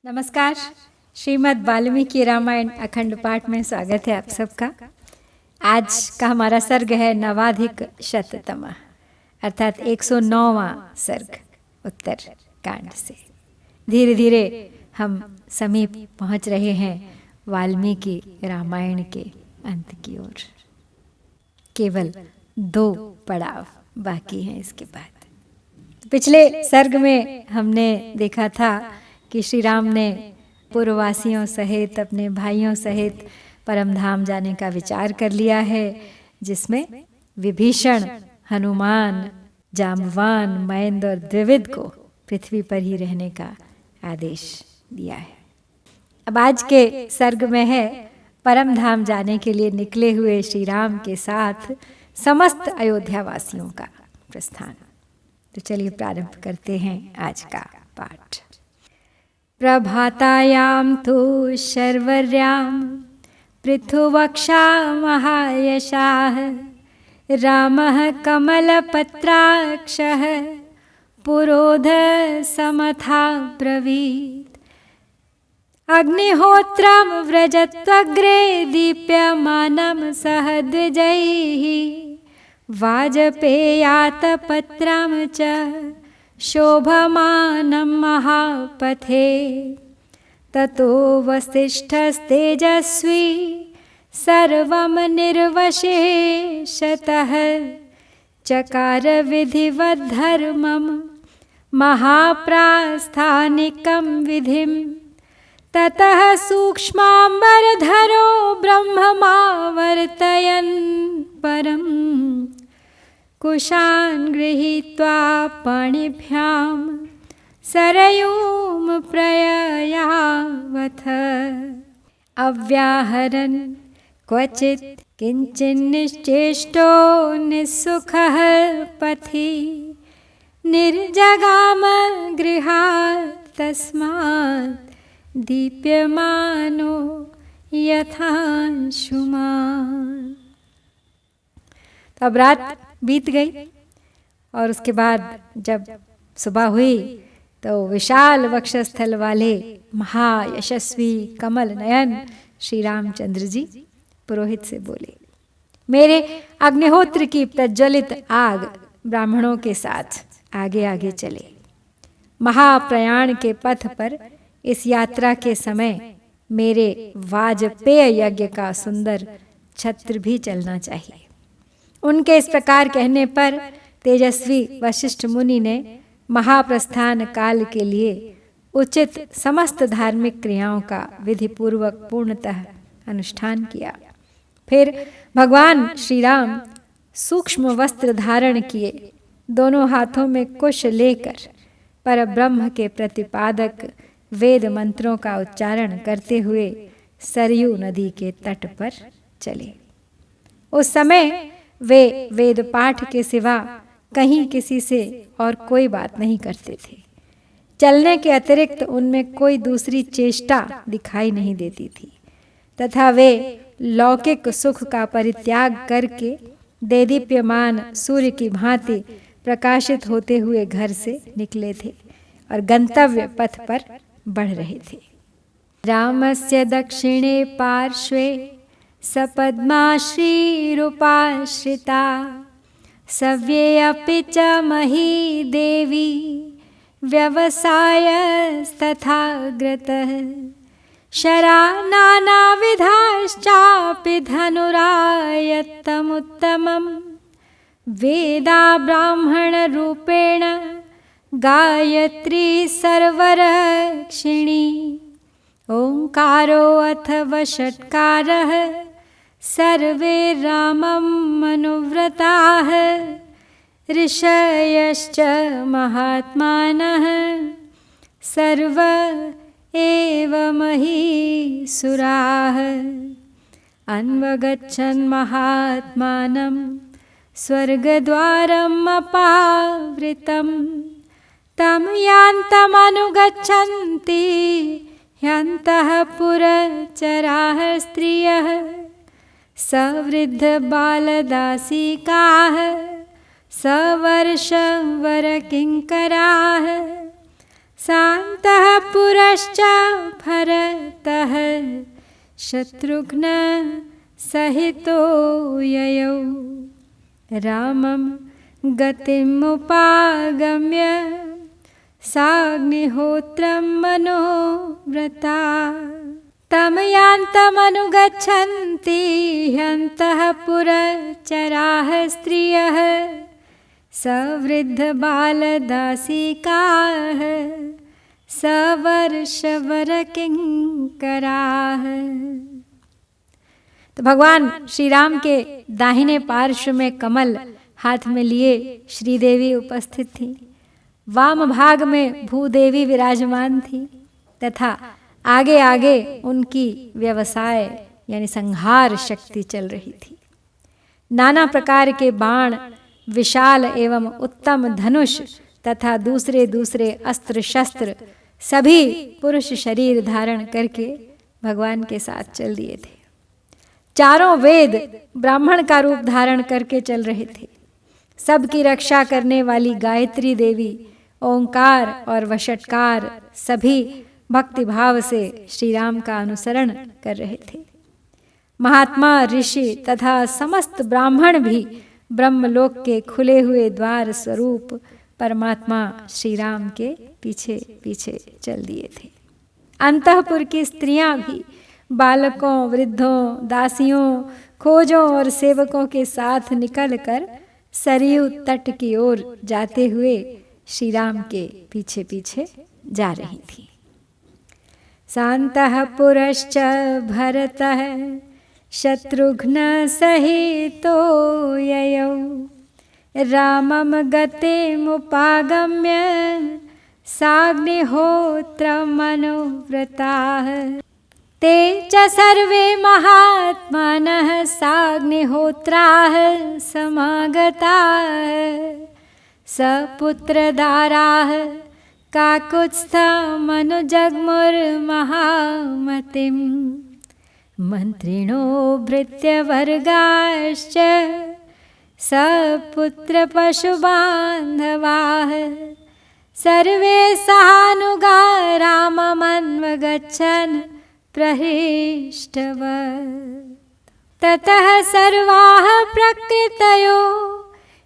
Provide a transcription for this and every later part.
नमस्कार। श्रीमद् वाल्मीकि रामायण अखंड पाठ में स्वागत है आप सबका। आज का हमारा सर्ग है नवाधिक शततमा, अर्थात 109वां सर्ग उत्तर कांड से। धीरे धीरे हम समीप पहुंच रहे हैं वाल्मीकि रामायण के अंत की ओर। केवल 2 पड़ाव बाकी हैं इसके बाद। पिछले सर्ग में हमने देखा था कि श्री राम ने पूर्ववासियों सहित अपने भाइयों सहित परमधाम जाने का विचार कर लिया है, जिसमें विभीषण, हनुमान, जाम्बवान, मयंद और द्विविद को पृथ्वी पर ही रहने का आदेश दिया है। अब आज के सर्ग में है परमधाम जाने के लिए निकले हुए श्री राम के साथ समस्त अयोध्या वासियों का प्रस्थान। तो चलिए प्रारंभ करते हैं आज का पाठ। प्रभातायां तु शर्वर्यां पृथुवक्षा महायशाः रामः कमलपत्राक्षः पुरोधसमथा ब्रवीत् अग्निहोत्रं व्रजत्वग्रे दीप्यमानं सह द्विजैः वाजपेयातपत्रं च शोभमानं महापथे ततो वसिष्ठस्तेजस्वी सर्वं निर्वशेषतः चकार विधिवद्धर्मं महाप्रास्थानिकं विधिं ततः सूक्ष्मांबरधरो ब्रह्ममावर्तयन् परम् कुशान् गृहीत्वा पाणिभ्यां सरयूं प्रययावथ अव्याहरन् क्वचित् किञ्चिन्निश्चेष्टो निःसुखः पथि निर्जगाम गृहात् तस्मात् दीप्यमानो यथांशुमान्। अब रात बीत गई और उसके बाद जब सुबह हुई तो विशाल वक्षस्थल वाले महायशस्वी कमल नयन श्री रामचंद्र जी पुरोहित से बोले, मेरे अग्निहोत्र की प्रज्वलित आग ब्राह्मणों के साथ आगे आगे चले। महाप्रयाण के पथ पर इस यात्रा के समय मेरे वाजपेय यज्ञ का सुंदर छत्र भी चलना चाहिए। उनके इस प्रकार कहने पर तेजस्वी वशिष्ठ मुनि ने महाप्रस्थान काल के लिए उचित समस्त धार्मिक क्रियाओं का विधिपूर्वक पूर्णतः अनुष्ठान किया। फिर भगवान श्री राम सूक्ष्म वस्त्र धारण किए, दोनों हाथों में कुश लेकर परब्रह्म के प्रतिपादक वेद मंत्रों का उच्चारण करते हुए सरयू नदी के तट पर चले। उस समय वे वेद पाठ के सिवा कहीं किसी से और कोई बात नहीं करते थे। चलने के अतिरिक्त उनमें कोई दूसरी चेष्टा दिखाई नहीं देती थी तथा वे लौकिक सुख का परित्याग करके देदीप्यमान सूर्य की भांति प्रकाशित होते हुए घर से निकले थे और गंतव्य पथ पर बढ़ रहे थे। रामस्य दक्षिणे पार्श्वे सपद्माश्रीरूपाश्रिता सव्ये अपि च मही देवी व्यवसायस्तथाग्रतः शरा नानाविधाश्चापि धनुरायत्तमुत्तमं वेदा ब्राह्मणरूपेण गायत्री सर्वरक्षिणी ओंकारो अथवा षट्कारः सर्वे रामं मनुव्रताः ऋषयश्च महात्मानः सर्व एव महीसुराः अन्वगच्छन् महात्मानं स्वर्गद्वारम् अपावृतं तं यान्तमनुगच्छन्ति ह्यन्तः पुरचराः स्त्रियः सवृद्धबालदासिकाः सवर्षवरकिङ्कराः शान्तः पुरश्च भरतः शत्रुघ्न सहितो ययौ रामं गतिमुपागम्य साग्निहोत्रं मनोव्रता तं यान्तमनुगच्छन्ति ह्यन्तःपुरचराः स्त्रियः सवृद्धबालदासिकाः सवर्षवरकिङ्कराः। तो भगवान श्री राम के दाहिने पार्श्व में कमल हाथ में लिए श्रीदेवी उपस्थित थी। वाम भाग में भूदेवी विराजमान थी तथा आगे आगे उनकी व्यवसाय यानी संहार शक्ति चल रही थी। नाना प्रकार के बाण, विशाल एवं उत्तम धनुष तथा दूसरे दूसरे अस्त्र शस्त्र सभी पुरुष शरीर धारण करके भगवान के साथ चल दिए थे। चारों वेद ब्राह्मण का रूप धारण करके चल रहे थे। सबकी रक्षा करने वाली गायत्री देवी, ओंकार और वषटकार सभी भक्ति भाव से श्री राम का अनुसरण कर रहे थे। महात्मा, ऋषि तथा समस्त ब्राह्मण भी ब्रह्मलोक के खुले हुए द्वार स्वरूप परमात्मा श्री राम के पीछे पीछे चल दिए थे। अंतःपुर की स्त्रियां भी बालकों, वृद्धों, दासियों, खोजों और सेवकों के साथ निकलकर सरयू तट की ओर जाते हुए श्री राम के पीछे पीछे जा रही थी। शान्तः पुरश्च भरतः शत्रुघ्न सहितो ययौ रामं गतिमुपागम्य साग्निहोत्रमनुव्रताः ते च सर्वे महात्मानः साग्निहोत्राः समागताः सपुत्रदाराः काकुत्स्थमनुजग्मुर्महामतिम् मन्त्रिणो भृत्यवर्गाश्च सपुत्रपशुबान्धवाः सर्वे सानुगा राममन्वगच्छन् प्रहृष्टवत् ततः सर्वाः प्रकृतयो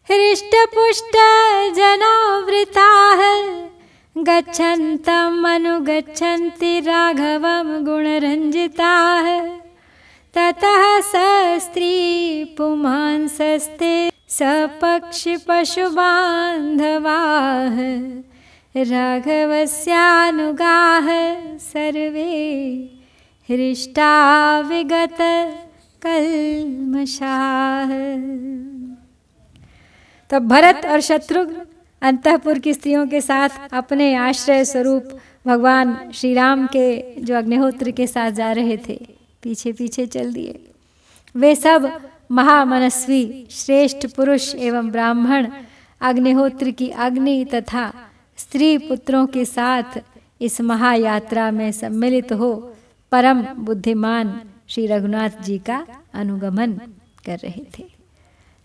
हृष्टपुष्टजनावृताः गच्छन्तम् अनुगच्छन्ति राघवं गुणरञ्जिताः ततः स स्त्री पुमांसस्ते सपक्षिपशुबान्धवाः राघवस्यानुगाः सर्वे हृष्टा विगत कल्मषाः। तब भरत और शत्रुघ्न अंतःपुर की स्त्रियों के साथ अपने आश्रय स्वरूप भगवान श्री राम के जो अग्निहोत्र के साथ जा रहे थे पीछे पीछे चल दिए। वे सब महामनस्वी श्रेष्ठ पुरुष एवं ब्राह्मण अग्निहोत्र की अग्नि तथा स्त्री पुत्रों के साथ इस महायात्रा में सम्मिलित हो परम बुद्धिमान श्री रघुनाथ जी का अनुगमन कर रहे थे।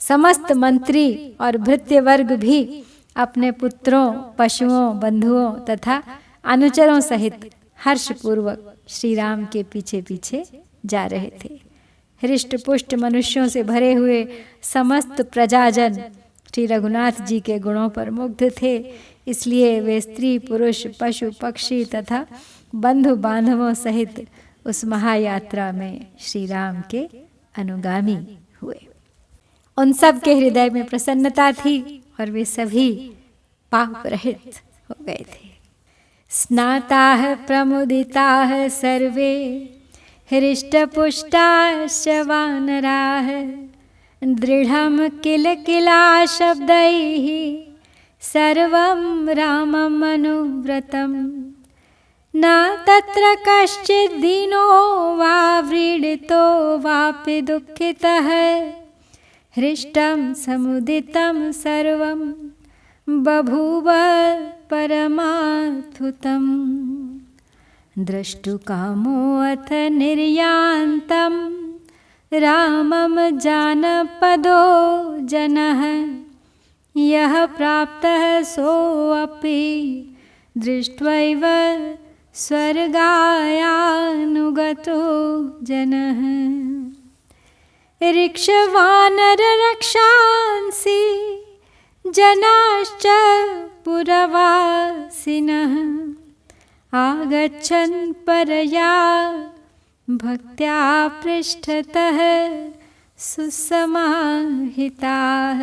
समस्त मंत्री और भृत्य वर्ग भी अपने पुत्रों, पशुओं, बंधुओं तथा अनुचरों सहित हर्षपूर्वक श्री राम के पीछे पीछे जा रहे थे। हृष्ट पुष्ट मनुष्यों से भरे हुए समस्त प्रजाजन श्री रघुनाथ जी के गुणों पर मुग्ध थे, इसलिए वे स्त्री, पुरुष, पशु, पक्षी तथा बंधु बांधवों सहित उस महायात्रा में श्री राम के अनुगामी हुए। उन सब के हृदय में प्रसन्नता थी और वे सभी पाप रहित हो गए थे। स्नाताः प्रमुदिताः सर्वे हृष्टपुष्टाश्च वानराः दृढं किल किला शब्दैः सर्वं रामम् अनुव्रतम् न तत्र कश्चित् दीनो वा व्रीडितो वापि दुःखितः हृष्टं समुदितं सर्वं बभूव परमाद्भुतम् द्रष्टुकामो अथ निर्यान्तं रामं जानपदो जनः यः प्राप्तः सोऽपि दृष्ट्वैव स्वर्गायानुगतो जनः ऋक्षवानररक्षांसि जनाश्च पुरवासिनः आगच्छन् परया भक्त्या पृष्ठतः सुसमाहिताः।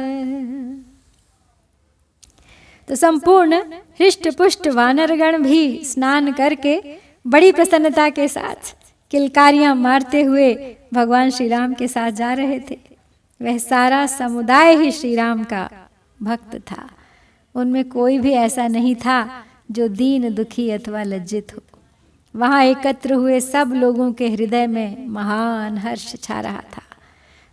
तो संपूर्ण हृष्ट पुष्ट वानरगण भी स्नान करके बड़ी प्रसन्नता के साथ किलकारियां मारते हुए भगवान श्री राम के साथ जा रहे थे। वह सारा समुदाय ही श्री राम का भक्त था। उनमें कोई भी ऐसा नहीं था जो दीन दुखी अथवा लज्जित हो। वहाँ एकत्र हुए सब लोगों के हृदय में महान हर्ष छा रहा था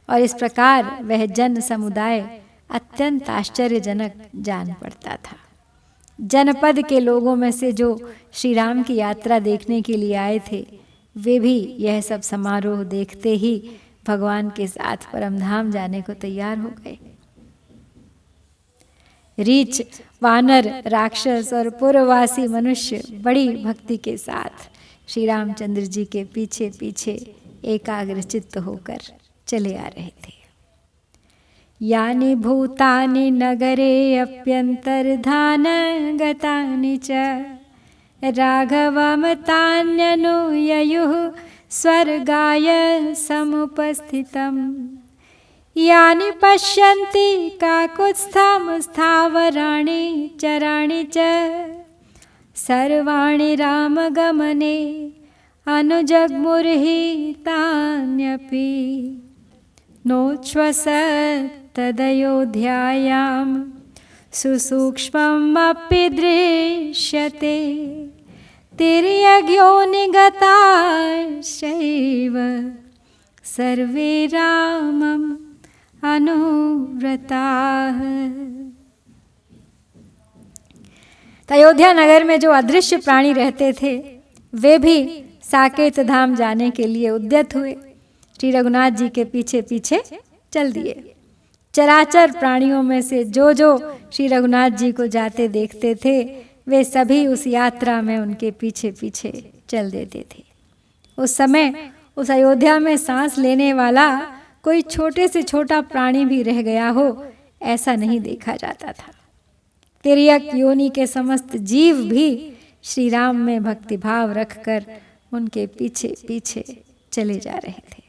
और इस प्रकार वह जन समुदाय अत्यंत आश्चर्यजनक जान पड़ता था। जनपद के लोगों में से जो श्री राम की यात्रा देखने के लिए आए थे, वे भी यह सब समारोह देखते ही भगवान के साथ परमधाम जाने को तैयार हो गए। रीछ, वानर, राक्षस और पुरवासी मनुष्य बड़ी भक्ति के साथ श्री रामचंद्र जी के पीछे पीछे एकाग्रचित्त होकर चले आ रहे थे। यानि भूतानि नगरे अप्यंतर्धान गतानि च राघवं तान्यनुययुः स्वर्गाय समुपस्थितम् यानि पश्यन्ति काकुत्स्थं स्थावराणि चराणि च सर्वाणि रामगमने अनुजग्मुर्हि तान्यपि नोच्छ्वसत् तदयोध्यायां सुसूक्ष्ममपि दृश्यते तिर्यज्ञो निगताश्चैव सर्वे रामम् अनुव्रताः। अयोध्या नगर में जो अदृश्य प्राणी रहते थे, वे भी साकेत धाम जाने के लिए उद्यत हुए। श्री रघुनाथ जी के पीछे पीछे चल दिए। चराचर प्राणियों में से जो जो श्री रघुनाथ जी को जाते देखते थे, वे सभी उस यात्रा में उनके पीछे पीछे चल देते थे। उस समय उस अयोध्या में सांस लेने वाला कोई छोटे से छोटा प्राणी भी रह गया हो, ऐसा नहीं देखा जाता था। तिर्यक योनि के समस्त जीव भी श्री राम में भक्तिभाव रखकर उनके पीछे पीछे चले जा रहे थे।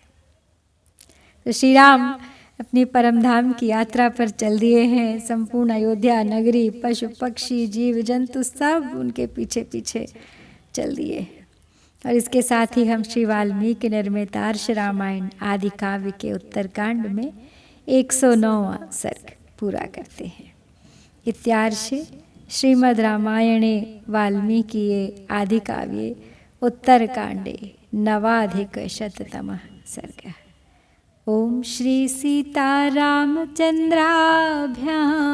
तो श्री राम अपनी परमधाम की यात्रा पर चल दिए हैं। संपूर्ण अयोध्या नगरी, पशु पक्षी, जीव जंतु सब उनके पीछे पीछे चल दिए। और इसके साथ ही हम श्री वाल्मीकि निर्मित आर्ष रामायण आदि काव्य के उत्तरकांड में 109वां सर्ग पूरा करते हैं। इत्यार्षे श्रीमद् रामायणे वाल्मीकिये आदि काव्ये उत्तरकांडे 9अधिकशततमः सर्गः। ओम श्री सीतारामचंद्राभ्यां